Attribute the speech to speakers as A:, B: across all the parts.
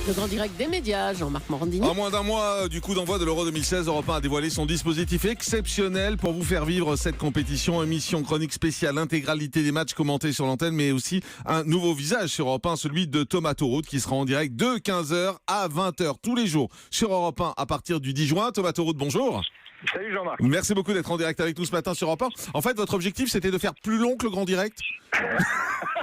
A: Le grand direct des médias, Jean-Marc Morandini.
B: En moins d'un mois du coup d'envoi de l'Euro 2016, Europe 1 a dévoilé son dispositif exceptionnel pour vous faire vivre cette compétition. Émission chronique spéciale, intégralité des matchs commentés sur l'antenne, mais aussi un nouveau visage sur Europe 1, celui de Thomas Tauroud, qui sera en direct de 15h à 20h tous les jours sur Europe 1 à partir du 10 juin. Thomas Tauroud, bonjour.
C: Salut Jean-Marc.
B: Merci beaucoup d'être en direct avec nous ce matin sur Europe 1. En fait, votre objectif, c'était de faire plus long que le grand direct.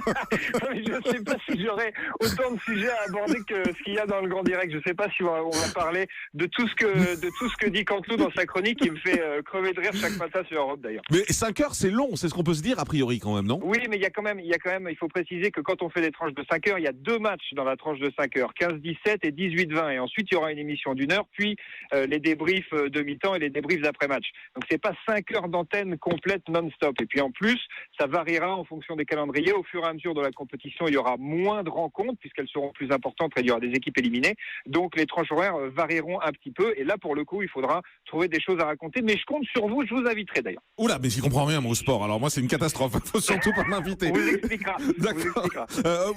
C: Je ne sais pas si j'aurai autant de sujets à aborder que ce qu'il y a dans le grand direct. Je ne sais pas si on va parler de tout ce que dit Cantelou dans sa chronique, qui me fait crever de rire chaque matin sur Europe d'ailleurs.
B: Mais 5 heures, c'est long, c'est ce qu'on peut se dire a priori quand même, non?
C: Oui, mais il y a quand même, il faut préciser que quand on fait des tranches de 5 heures, il y a 2 matchs dans la tranche de 5 heures, 15-17 et 18-20. Et ensuite, il y aura une émission d'1 heure, puis les débriefs de mi-temps et les débriefs d'après-match. Donc c'est pas 5 heures d'antenne complète non-stop. Et puis en plus, ça variera en fonction des calendriers. Au fur et à mesure de la compétition, il y aura moins de rencontres puisqu'elles seront plus importantes et il y aura des équipes éliminées. Donc les tranches horaires varieront un petit peu. Et là, pour le coup, il faudra trouver des choses à raconter. Mais je compte sur vous, je vous inviterai d'ailleurs.
B: Oula, mais j'y comprends rien moi au sport. Alors moi, c'est une catastrophe. Il faut surtout pas m'inviter.
C: On vous expliquera.
B: D'accord.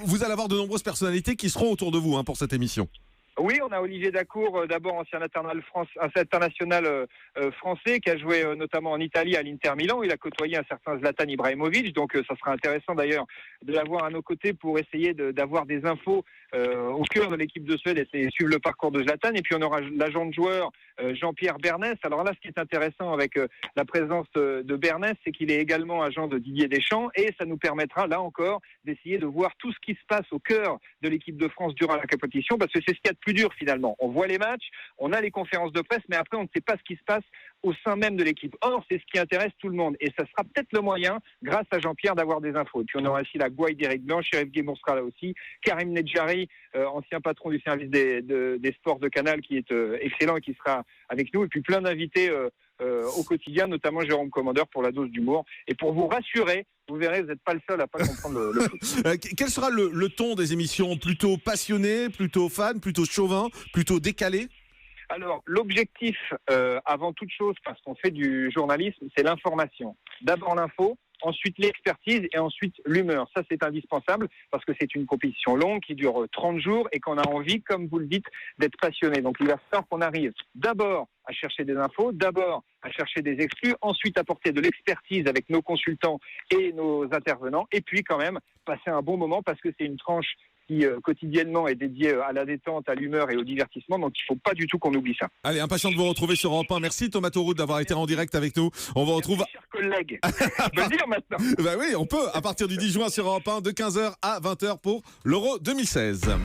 B: Vous allez avoir de nombreuses personnalités qui seront autour de vous pour cette émission.
C: Oui, on a Olivier Dacour, d'abord ancien international français, qui a joué notamment en Italie à l'Inter Milan. Il a côtoyé un certain Zlatan Ibrahimovic, donc ça sera intéressant d'ailleurs de l'avoir à nos côtés pour essayer d'avoir des infos au cœur de l'équipe de Suède et suivre le parcours de Zlatan. Et puis on aura l'agent de joueur Jean-Pierre Bernès. Alors là, ce qui est intéressant avec la présence de Bernès, c'est qu'il est également agent de Didier Deschamps et ça nous permettra là encore d'essayer de voir tout ce qui se passe au cœur de l'équipe de France durant la compétition, parce que c'est ce qu'il y a de plus dur finalement. On voit les matchs, on a les conférences de presse, mais après on ne sait pas ce qui se passe au sein même de l'équipe. Or, c'est ce qui intéresse tout le monde. Et ça sera peut-être le moyen, grâce à Jean-Pierre, d'avoir des infos. Et puis on aura aussi la gouaille d'Éric Blanc, Chérif Guémour sera là aussi, Karim Nedjari, ancien patron du service des sports de Canal, qui est excellent et qui sera avec nous. Et puis plein d'invités au quotidien, notamment Jérôme Commandeur pour la dose d'humour. Et pour vous rassurer, vous verrez, vous n'êtes pas le seul à pas comprendre le foot.
B: Quel sera le ton des émissions? Plutôt passionné, plutôt fan, plutôt chauvin, plutôt décalé?
C: Alors, l'objectif, avant toute chose, parce qu'on fait du journalisme, c'est l'information. D'abord l'info, ensuite l'expertise et ensuite l'humeur. Ça, c'est indispensable parce que c'est une compétition longue qui dure 30 jours et qu'on a envie, comme vous le dites, d'être passionné. Donc, il va falloir qu'on arrive d'abord à chercher des infos, d'abord à chercher des exclus, ensuite apporter de l'expertise avec nos consultants et nos intervenants, et puis quand même passer un bon moment parce que c'est une tranche qui quotidiennement est dédiée à la détente, à l'humeur et au divertissement, donc il ne faut pas du tout qu'on oublie ça.
B: Allez, impatient de vous retrouver sur Europe 1. Merci Thomas Tauroud d'avoir été en direct avec nous. On vous retrouve...
C: Chers collègues, je peux le dire maintenant.
B: Ben oui, on peut, à partir du 10 juin sur Europe 1, de 15h à 20h pour l'Euro 2016.